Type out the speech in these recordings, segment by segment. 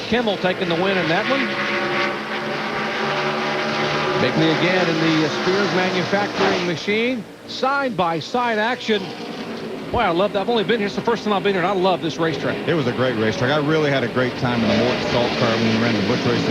Kimmel taking the win in that one. Bigley again in the Spears Manufacturing Machine. Side-by-side action. Boy, I love that. I've only been here. It's the first time I've been here, and I love this racetrack. It was a great racetrack. I really had a great time in the Morton Salt Car when we ran the Busch race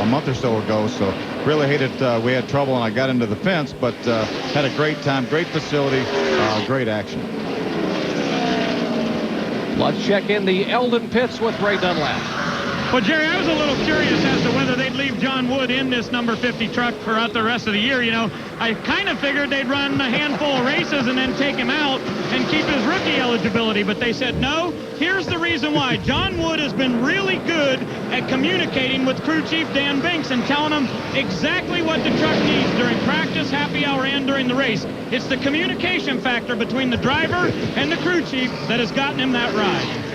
a month or so ago. So really hated we had trouble and I got into the fence, but had a great time. Great facility. Great action. Let's check in the Eldon pits with Ray Dunlap. Well, Jerry, I was a little curious as to whether they'd leave John Wood in this number 50 truck throughout the rest of the year. You know, I kind of figured they'd run a handful of races and then take him out and keep his rookie eligibility. But they said, no, here's the reason why. John Wood has been really good at communicating with crew chief Dan Binks and telling him exactly what the truck needs during practice, happy hour, and during the race. It's the communication factor between the driver and the crew chief that has gotten him that ride.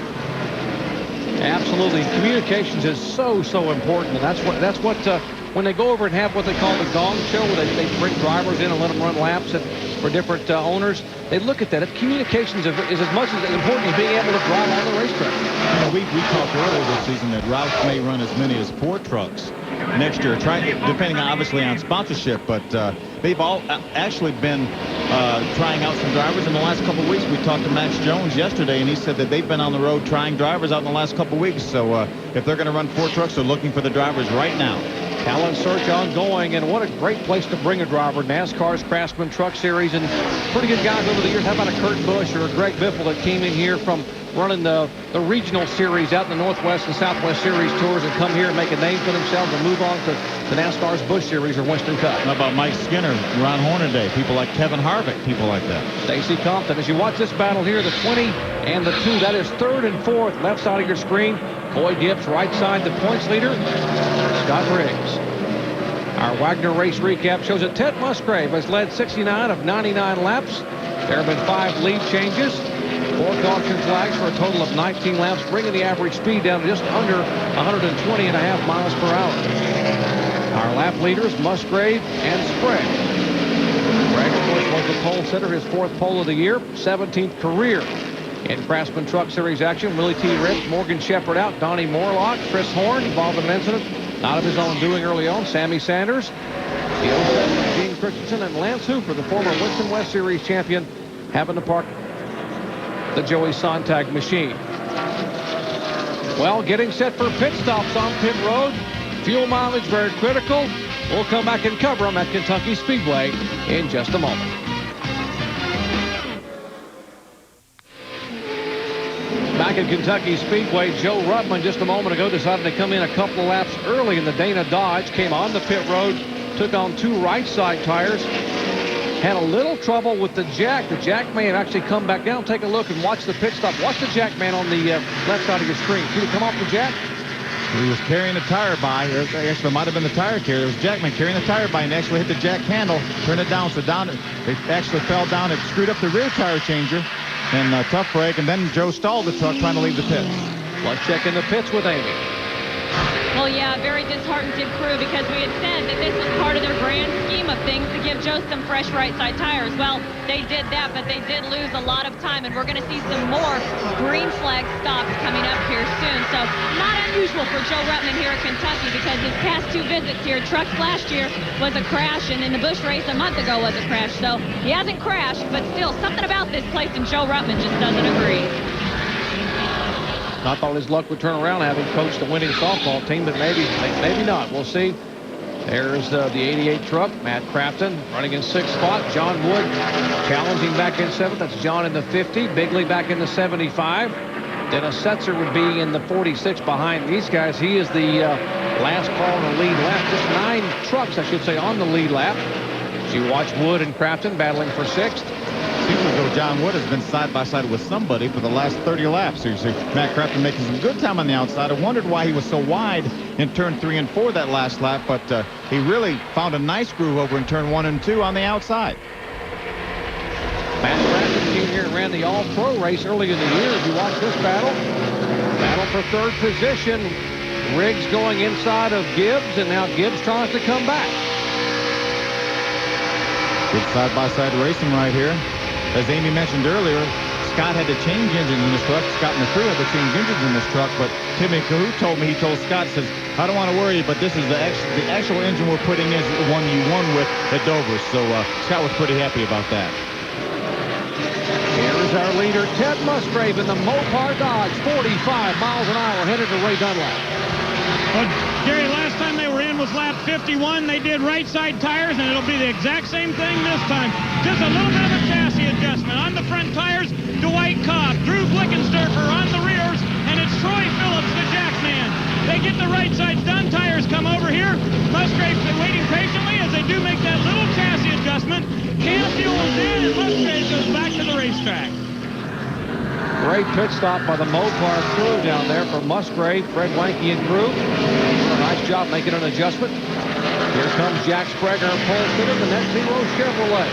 Absolutely. Communications is so important. And that's what when they go over and have what they call the gong show, where they bring drivers in and let them run laps for different owners, they look at that. Communications is as much as important as being able to drive on the racetrack. You know, we talked earlier this season that Roush may run as many as 4 trucks next year, depending obviously on sponsorship, but they've all actually been trying out some drivers in the last couple of weeks. We talked to Max Jones yesterday, and he said that they've been on the road trying drivers out in the last couple of weeks. So if they're going to run 4 trucks, they're looking for the drivers right now. Talent search ongoing, and what a great place to bring a driver. NASCAR's Craftsman Truck Series, and pretty good guys over the years. How about a Kurt Busch or a Greg Biffle that came in here from running the regional series out in the Northwest and Southwest Series tours and come here and make a name for themselves and move on to the NASCAR's Busch Series or Western Cup. How about Mike Skinner, Ron Hornaday, people like Kevin Harvick, people like that. Stacey Compton. As you watch this battle here, the 20 and the 2, that is 3rd and 4th, left side of your screen. Coy Gibbs, right side, the points leader, Scott Riggs. Our Wagner race recap shows that Ted Musgrave has led 69 of 99 laps. There have been 5 lead changes, 4 caution flags for a total of 19 laps, bringing the average speed down to just under 120.5 miles per hour. Our lap leaders, Musgrave and Sprague. Sprague, of course, was the pole sitter, his 4th pole of the year, 17th career in Craftsman Truck Series action. Willie T. Ripps, Morgan Shepherd out, Donnie Morlock, Chris Horn involved in an incident not of his own doing early on. Sammy Sanders, the 07 Gene Christensen, and Lance Hooper, the former Winston West Series champion, having to park the Joey Sontag machine. Well, getting set for pit stops on pit road. Fuel mileage very critical. We'll come back and cover them at Kentucky Speedway in just a moment. Back at Kentucky Speedway, Joe Ruttman just a moment ago decided to come in a couple of laps early in the Dana Dodge. Came on the pit road, took on 2 right side tires. Had a little trouble with the jack. The jack may have actually come back down. Take a look and watch the pit stop. Watch the jack man on the left side of your screen. Did he come off the jack? He was carrying a tire by. Actually, it might have been the tire carrier. It was Jackman carrying the tire by and actually hit the jack handle, turned it down. So down, it actually fell down. It screwed up the rear tire changer. And a tough break, and then Joe stalled the truck trying to leave the pits. Let's check in the pits with Amy. Well, yeah, very disheartened crew because we had said that this was part of their grand scheme of things to give Joe some fresh right side tires. Well, they did that, but they did lose a lot of time, and we're going to see some more green flag stops coming up here soon. So not unusual for Joe Ruttman here at Kentucky because his past 2 visits here, trucks last year was a crash, and in the Busch race a month ago was a crash. So he hasn't crashed, but still something about this place and Joe Ruttman just doesn't agree. I thought his luck would turn around having coached a winning softball team, but maybe not. We'll see. There's the 88 truck. Matt Crafton running in 6th spot. John Wood challenging back in 7th. That's John in the 50. Bigley back in the 75. Dennis Setzer would be in the 46 behind these guys. He is the last call on the lead lap. Just 9 trucks, I should say, on the lead lap. As you watch Wood and Crafton battling for 6th. Seems as though John Wood has been side by side with somebody for the last 30 laps. So you see Matt Crafton making some good time on the outside. I wondered why he was so wide in turn 3 and 4 that last lap, but he really found a nice groove over in turn 1 and 2 on the outside. Matt Crafton came here and ran the All-Pro race early in the year. If you watch this battle for 3rd position. Riggs going inside of Gibbs, and now Gibbs tries to come back. Good side-by-side racing right here. As Amy mentioned earlier, Scott had to change engines in this truck. Scott and the crew had to change engines in this truck, but Timmy Cahoot told me, he told Scott, says, I don't want to worry, but this is the actual engine we're putting in is the one you won with at Dover. So Scott was pretty happy about that. Here's our leader, Ted Musgrave, in the Mopar Dodge, 45 miles an hour, headed to Ray Dunlap. Well, Gary, last time they were in was lap 51. They did right side tires, and it'll be the exact same thing this time. Just a little bit of a chassis adjustment. On the front tires, Dwight Cobb, Drew Blickensterfer on the rears, and it's Troy Phillips, the jackman. They get the right sides done. Tires come over here. Musgrave's been waiting patiently as they do make that little chassis adjustment. Can fuels in, and Musgrave goes back to the racetrack. Great pit stop by the Mopar crew down there for Musgrave, Fred Wanke and crew. A nice job making an adjustment. Here comes Jack Sprague, pole sitter, the Net Zero Chevrolet.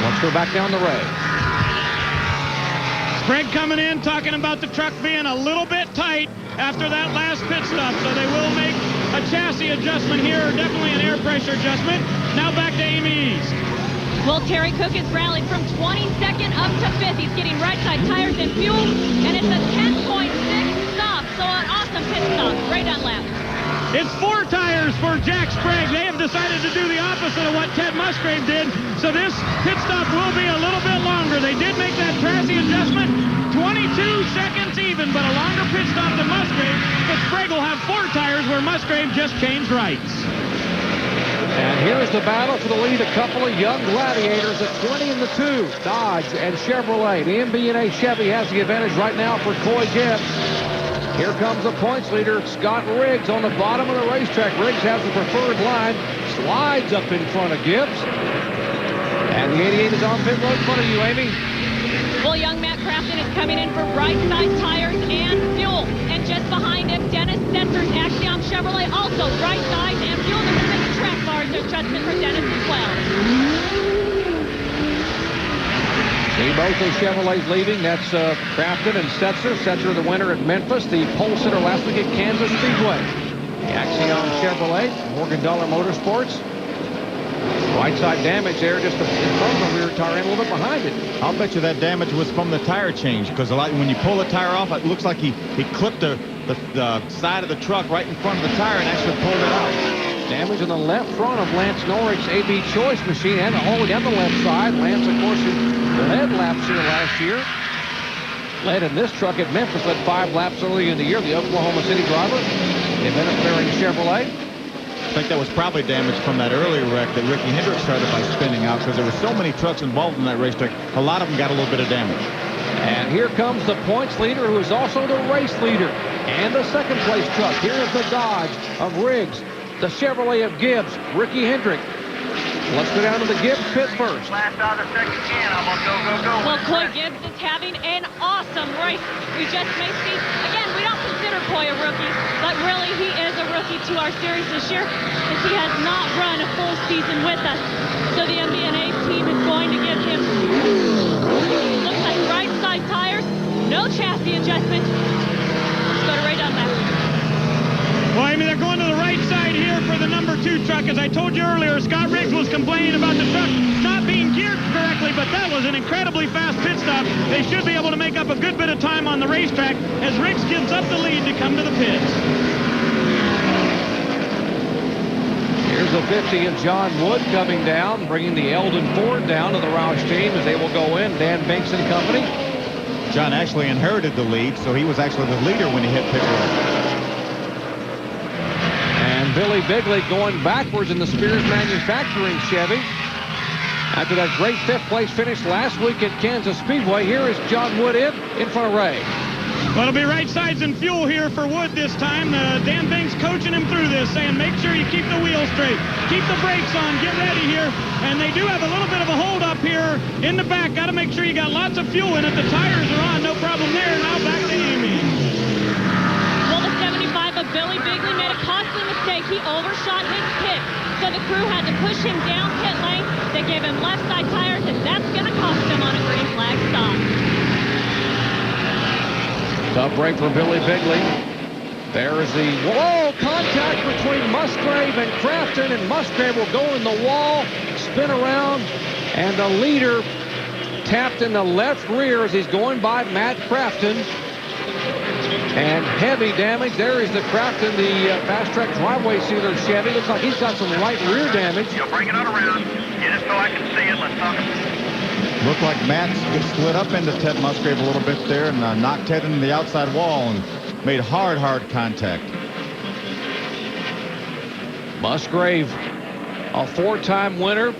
Let's go back down the road. Sprague coming in, talking about the truck being a little bit tight after that last pit stop, so they will make a chassis adjustment here, definitely an air pressure adjustment. Now back to Amy East. Well, Terry Cook has rallied from 22nd up to 5th. He's getting right side tires and fuel, and it's a 10.6 stop, so an awesome pit stop. Ray Dunlap. It's 4 tires for Jack Sprague. They have decided to do the opposite of what Ted Musgrave did, so this pit stop will be a little bit longer. They did make that chassis adjustment, 22 seconds even, but a longer pit stop than Musgrave, but Sprague will have 4 tires where Musgrave just changed rights. And here's the battle for the lead. A couple of young gladiators at 20 and the 2. Dodge and Chevrolet. The MB&A Chevy has the advantage right now for Coy Gibbs. Here comes the points leader, Scott Riggs, on the bottom of the racetrack. Riggs has the preferred line. Slides up in front of Gibbs. And the 88 is on pit road in front of you, Amy. Well, young Matt Craftsman is coming in for right side tires and fuel. And just behind him, Dennis Setzer's Axiom Chevrolet, also right side and fuel. They're going to make the track bars adjustment for Dennis as well. See both those Chevrolets leaving. That's Crafton and Setzer. Setzer the winner at Memphis. The pole sitter last week at Kansas Speedway. The Axiom Chevrolet, Morgan Dollar Motorsports. Right side damage there, just in front of the rear tire and a little bit behind it. I'll bet you that damage was from the tire change, because when you pull the tire off, it looks like he clipped the side of the truck right in front of the tire and actually pulled it out. Damage in the left front of Lance Norrick's AB Choice machine and all the way down the left side. Lance, of course, who led laps here last year. Led in this truck at Memphis, led 5 laps earlier in the year. The Oklahoma City driver. The event-appearing Chevrolet. I think that was probably damage from that earlier wreck that Ricky Hendrick started by spinning out, because there were so many trucks involved in that racetrack. A lot of them got a little bit of damage. And here comes the points leader, who is also the race leader. And the second place truck. Here is the Dodge of Riggs. The Chevrolet of Gibbs, Ricky Hendrick. Let's go down to the Gibbs pit first. Last out of the second can. I'm going to go. Well, Coy Gibbs is having an awesome race. We just may see, again, we don't consider Coy a rookie, but really he is a rookie to our series this year, as he has not run a full season with us. So the MB&A team is going to give him, looks like right side tires, no chassis adjustment. Let's go to Ray Dunlap. Well, Amy, they're going to the right side here for the number 2 truck. As I told you earlier, Scott Riggs was complaining about the truck not being geared correctly, but that was an incredibly fast pit stop. They should be able to make up a good bit of time on the racetrack as Riggs gives up the lead to come to the pits. Here's the 50 of John Wood coming down, bringing the Eldon Ford down to the Roush team as they will go in. Dan Banks and company. John actually inherited the lead, so he was actually the leader when he hit pit road. Billy Bigley going backwards in the Spears Manufacturing Chevy. After that great 5th place finish last week at Kansas Speedway, here is John Wood in front of Ray. Well, it'll be right sides and fuel here for Wood this time. Dan Banks coaching him through this, saying make sure you keep the wheels straight, keep the brakes on, get ready here. And they do have a little bit of a hold up here in the back. Got to make sure you got lots of fuel in it. The tires are on, no problem there. Now back to Amy. Well, the 75 of Billy Bigley made a costly mistake. He overshot his pit, so the crew had to push him down pit lane. They gave him left side tires, and that's going to cost him on a green flag stop. Tough break for Billy Bigley. There is the contact between Musgrave and Crafton, and Musgrave will go in the wall, spin around, and the leader tapped in the left rear as he's going by Matt Crafton. And heavy damage. There is the Crafton, the fast track driveway sealer Chevy. Looks like he's got some light rear damage. You'll bring it on around. Get it so I can see it. Let's talk. Looked like Matt slid up into Ted Musgrave a little bit there and knocked Ted into the outside wall and made hard contact. Musgrave, a 4-time winner,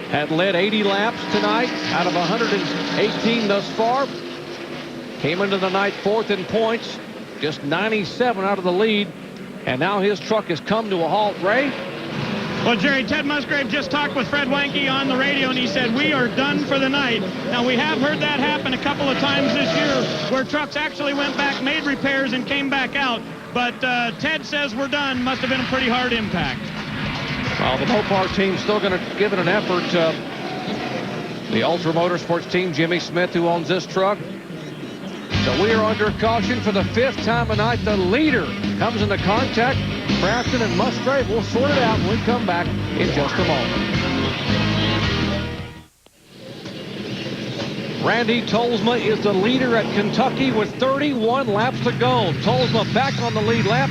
had led 80 laps tonight out of 118 thus far. Came into the night 4th in points, just 97 out of the lead, and now his truck has come to a halt. Ray? Well, Jerry, Ted Musgrave just talked with Fred Wanke on the radio, and he said, we are done for the night. Now, we have heard that happen a couple of times this year where trucks actually went back, made repairs, and came back out. But Ted says we're done. Must have been a pretty hard impact. Well, the Mopar team's still going to give it an effort. The Ultra Motorsports team, Jimmy Smith, who owns this truck. So we are under caution for the 5th time tonight. The leader comes into contact. Crafton and Musgrave will sort it out when we come back in just a moment. Randy Tolsma is the leader at Kentucky with 31 laps to go. Tolsma back on the lead lap.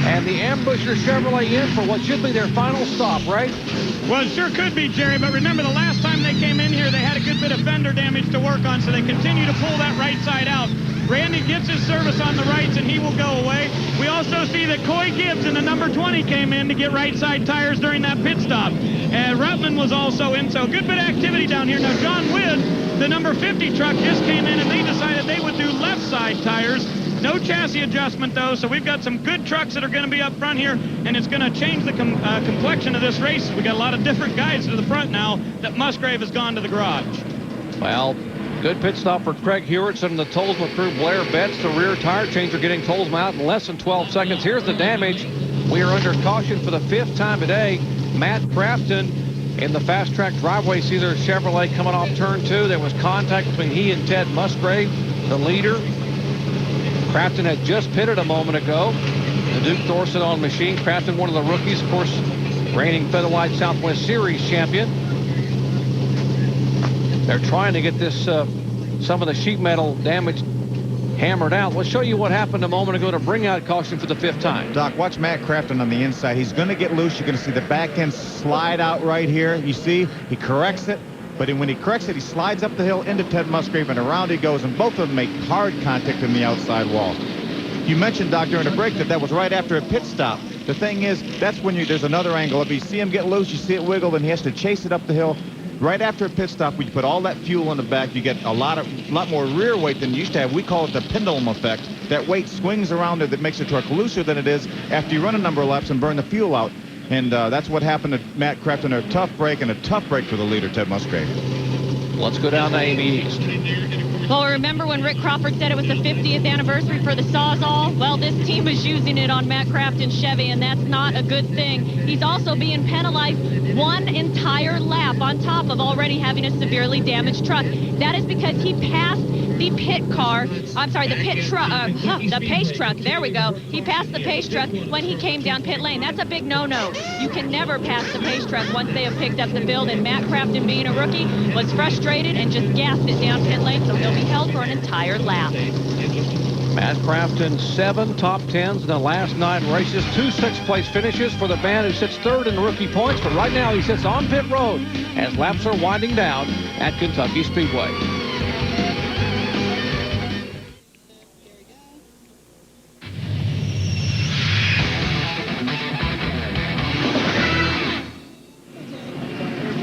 And the Ambusher Chevrolet in for what should be their final stop, right? Well, it sure could be, Jerry, but remember the last time they came in here, they had a good bit of fender damage to work on, so they continue to pull that right side out. Randy gets his service on the rights, and he will go away. We also see that Coy Gibbs in the number 20 came in to get right side tires during that pit stop. And Rutman was also in, so good bit of activity down here. Now, John Wood, the number 50 truck, just came in, and they decided they would do left side tires. No chassis adjustment, though, so we've got some good trucks that are going to be up front here, and it's going to change the complexion of this race. We got a lot of different guys to the front now that Musgrave has gone to the garage. Well, good pit stop for Craig Hewitson and the Tolsma crew. Blair Betts, the rear tire changer, getting Tolsma out in less than 12 seconds. Here's the damage. We are under caution for the 5th time today. Matt Crafton in the fast track driveway sealer Chevrolet coming off turn 2. There was contact between he and Ted Musgrave, the leader. Crafton had just pitted a moment ago. The Duke Thorson on machine. Crafton, one of the rookies, of course, reigning Featherweight Southwest Series champion. They're trying to get this, some of the sheet metal damage hammered out. We'll show you what happened a moment ago to bring out caution for the 5th time. Doc, watch Matt Crafton on the inside. He's going to get loose. You're going to see the back end slide out right here. You see, he corrects it. But when he corrects it, he slides up the hill into Ted Musgrave, and around he goes, and both of them make hard contact in the outside wall. You mentioned, Doc, during the break that was right after a pit stop. The thing is, that's when there's another angle. If you see him get loose, you see it wiggle, then he has to chase it up the hill. Right after a pit stop, when you put all that fuel in the back, you get a lot more rear weight than you used to have. We call it the pendulum effect. That weight swings around there that makes the truck looser than it is after you run a number of laps and burn the fuel out. And that's what happened to Matt Crafton. A tough break, and a tough break for the leader, Ted Musgrave. Let's go down to Amy East. Well, remember when Rick Crawford said it was the 50th anniversary for the Sawzall? Well, this team is using it on Matt Crafton's Chevy, and that's not a good thing. He's also being penalized 1 entire lap on top of already having a severely damaged truck. That is because he passed the pit car, I'm sorry, the pit truck, the pace truck, there we go. He passed the pace truck when he came down pit lane. That's a big no-no. You can never pass the pace truck once they have picked up the field, and Matt Crafton, being a rookie, was frustrated and just gassed it down pit lane, so he'll be held for an entire lap. Matt Crafton, 7 top 10s in the last 9 races, 2 6th-place finishes for the man who sits 3rd in rookie points, but right now he sits on pit road as laps are winding down at Kentucky Speedway.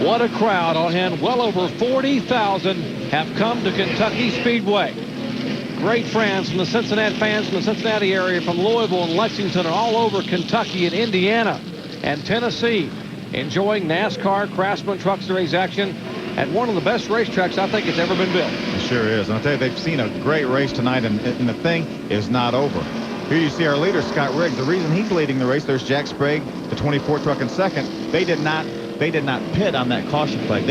What a crowd on hand. Well over 40,000 have come to Kentucky Speedway. Great friends from the Cincinnati fans from the Cincinnati area, from Louisville and Lexington, and all over Kentucky and Indiana and Tennessee, enjoying NASCAR Craftsman Truck Series action at one of the best racetracks I think it's ever been built. It sure is. And I'll tell you, they've seen a great race tonight, and the thing is not over. Here you see our leader, Scott Riggs. The reason he's leading the race, there's Jack Sprague, the 24 truck in second. They did not pit on that caution flag.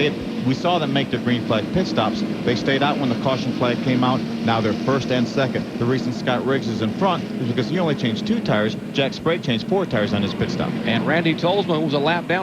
We saw them make their green flag pit stops. They stayed out when the caution flag came out. Now they're 1st and 2nd. The reason Scott Riggs is in front is because he only changed 2 tires. Jack Sprague changed 4 tires on his pit stop. And Randy Tolsma, who was a lap down,